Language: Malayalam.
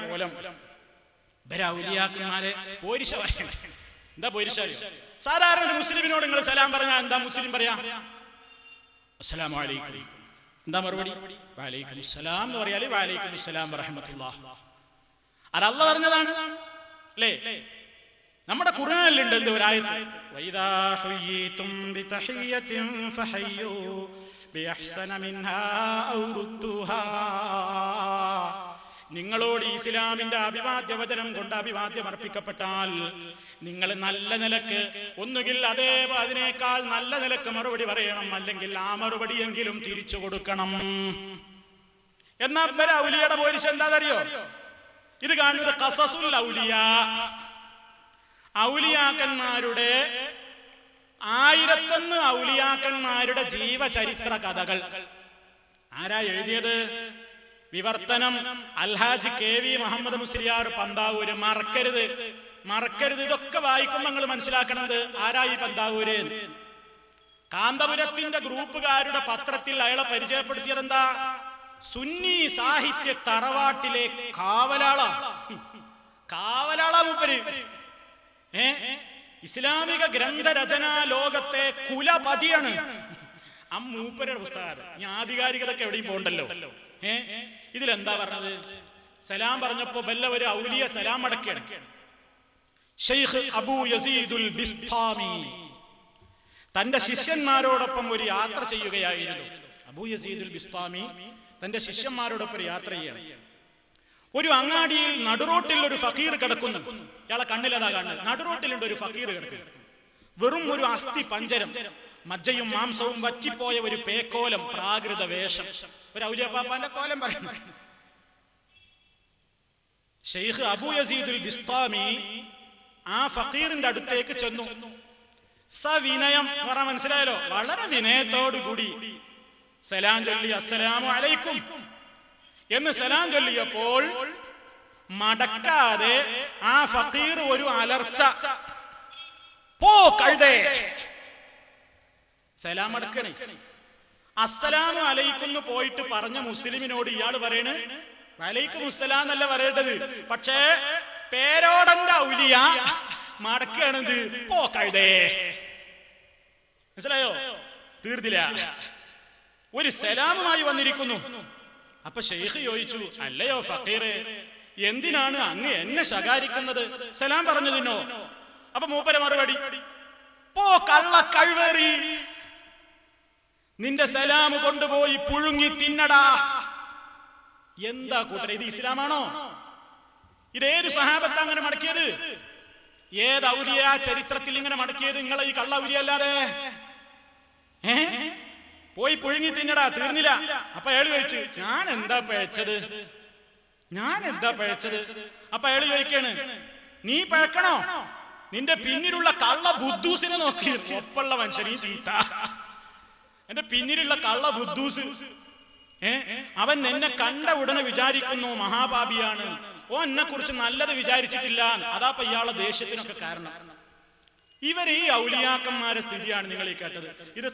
കോലം. ഔലിയാക്കന്മാരെ പോരിശ ഭാഷ. എന്താ പോരിശ? സാധാരണ ഒരു മുസ്ലിമിനോട് നിങ്ങൾ സലാം പറഞ്ഞാൽ എന്താ മുസ്ലിം പറയാ? അസ്സലാമു അലൈക്കും. എന്താ മറുപടി? വഅലൈക്കും അസ്സലാം എന്ന് പറയാല് വഅലൈക്കും അസ്സലാം വറഹ്മത്തുള്ളാഹി. അത് അല്ലാഹ് പറഞ്ഞതാണ് അല്ലേ? നമ്മുടെ ഖുർആനിലുണ്ട് എന്ത് ഒരു ആയത്ത്, വഇദാ ഹുയ്യിതും ബിതഹിയ്യത്തിൻ ഫഹയ്യൂ ബിഅഹ്സന മിൻഹാ ഔ റുദ്ദുഹാ. നിങ്ങളോട് ഇസ്ലാമിന്റെ അഭിവാദ്യവചനം കൊണ്ട് അഭിവാദ്യം അർപ്പിക്കപ്പെട്ടാൽ നിങ്ങൾ നല്ല നിലക്ക് ഒന്നുകിൽ അതിനേക്കാൾ നല്ല നിലക്ക് മറുപടി പറയണം, അല്ലെങ്കിൽ ആ മറുപടിയെങ്കിലും തിരിച്ചു കൊടുക്കണം. എന്നാ ഔലിയയുടെ പോരിശ എന്താണെന്നറിയോ? ഇത് കാണുന്നത് ഖസസുൽ ഔലിയ, ഔലിയാക്കന്മാരുടെ 1001 ഔലിയാക്കന്മാരുടെ ജീവചരിത്ര കഥകൾ. ആരാ എഴുതിയത്? വിവർത്തനം അൽഹാജ് KV മുഹമ്മദ് മുസ്ലിയാർ പന്താവൂര്. മറക്കരുത്. ഇതൊക്കെ വായിക്കുമ്പോൾ നിങ്ങൾ മനസ്സിലാക്കണത് ആരായി പന്താവൂര്. കാന്തപുരത്തിന്റെ ഗ്രൂപ്പുകാരുടെ പത്രത്തിൽ അയാളെ പരിചയപ്പെടുത്തിയത് എന്താ? സുന്നി സാഹിത്യ തറവാട്ടിലെ കാവലാള മൂപ്പര്. ഇസ്ലാമിക ഗ്രന്ഥരചനാ ലോകത്തെ കുലപതിയാണ്. ആ മൂപ്പരുടെ പുസ്തകം. ഈ ആധികാരികതയൊക്കെ എവിടെയും പോകണ്ടല്ലോ. ഇതിലെന്താ പറഞ്ഞത്? സലാം പറഞ്ഞപ്പോ ബല്ല ഒരു ഔലിയ സലാം അടക്കുകയാണ്. ഷെയ്ഖ് അബൂ യസീദുൽ ബിസ്താമി തന്റെ ശിഷ്യന്മാരോടൊപ്പം ഒരു യാത്ര ചെയ്യുകയായിരുന്നു. അബൂ യസീദുൽ ബിസ്താമി തന്റെ ശിഷ്യന്മാരോടൊപ്പം ഒരു യാത്ര ചെയ്യണം. ഒരു അങ്ങാടിയിൽ നടുറോട്ടിൽ ഒരു ഫക്കീർ കിടക്കുന്നു. ഇയാളെ കണ്ണിലതാ കാണുന്നത്. നടുറോട്ടിലുണ്ട് ഒരു ഫക്കീർ കിടക്കുന്നു. വെറും ഒരു അസ്ഥി പഞ്ചരം, മജ്ജയും മാംസവും വറ്റിപ്പോയ ഒരു പേക്കോലം, പ്രാകൃത വേഷം. ഒരു ഔലിയാപ്പാപ്പാന്റെ കോലം പറയുന്നു. ഷെയ്ഖ് അബൂ യസീദുൽ ബിസ്താമി ആ ഫക്കീറിന്റെ അടുത്തേക്ക് ചെന്നു. സവിനയം പറഞ്ഞാൽ മനസ്സിലായല്ലോ, വളരെ വിനയത്തോടുകൂടി സലാം ചൊല്ലി അസ്സലാമു അലൈക്കും എന്ന് സലാം ചൊല്ലിയപ്പോൾ മടക്കാതെ ആ ഫക്കീർ ഒരു അലർച്ച, പോ കഴുതേ. സലാം അടക്കണേ. അസ്സലാമു അലൈക്കും പോയിട്ട് പറഞ്ഞ മുസ്ലിമിനോട് ഇയാൾ പറയണ് വലൈക്കും അസ്സലാം എന്നല്ല പറയേണ്ടത്. പക്ഷേ പേരോടന്റെ ഔലിയ മടക്കുകയാണെന്ത്? പോ കഴുതേ. മനസ്സിലായോ? തീർന്നില്ല. ഒരു സലാമുമായി വന്നിരിക്കുന്നു. അപ്പൊ ഷെയ്ഖ് ചോദിച്ചു, അല്ലയോ ഫക്കീറെ, എന്തിനാണ് അങ്ങ് എന്നെ ശകാരിക്കുന്നത്? സലാം പറഞ്ഞതിനോ? അപ്പൊ മൂപ്പര മറുപടി, പോ കള്ള കഴിവേറി, നിന്റെ സലാം കൊണ്ടുപോയി പുഴുങ്ങി തിന്നടാ. എന്താ കൂട്ടരെ, ഇത് ഇസ്ലാമാണോ? ഇതേത് സഹാബത്ത് അങ്ങനെ മടക്കിയത്? ഏത് ഔലിയ ചരിത്രത്തിൽ ഇങ്ങനെ മടക്കിയത്? നിങ്ങളെ ഈ കള്ള ഔലിയ അല്ലാതെ. പോയി പുഴുങ്ങി തിന്നടാ. തീർന്നില്ല. അപ്പൊ അയാൾ ചോദിച്ചു, ഞാൻ എന്താ പഴച്ചത്? അപ്പൊ അയാൾ ചോദിക്കാണ്, നീ പഴക്കണോ? നിന്റെ പിന്നിലുള്ള കള്ള ബുദ്ധൂസിനെ നോക്കി. ഒപ്പുള്ള മനുഷ്യനീ ചീത്ത. എന്റെ പിന്നിലുള്ള കള്ള ബുദ്ധൂസ്, അവൻ എന്നെ കണ്ട ഉടനെ വിചാരിക്കുന്നു മഹാപാപിയാണ്. എന്നെ കുറിച്ച് നല്ലത് വിചാരിച്ചിട്ടില്ല. അതാപ്പ ഇയാളെ ദേഷ്യത്തിനൊക്കെ കാരണം. ഇവർ ഈ ഔലിയാക്കന്മാരെ സ്ഥിതിയാണ് നിങ്ങൾ ഈ കേട്ടത്. ഇത്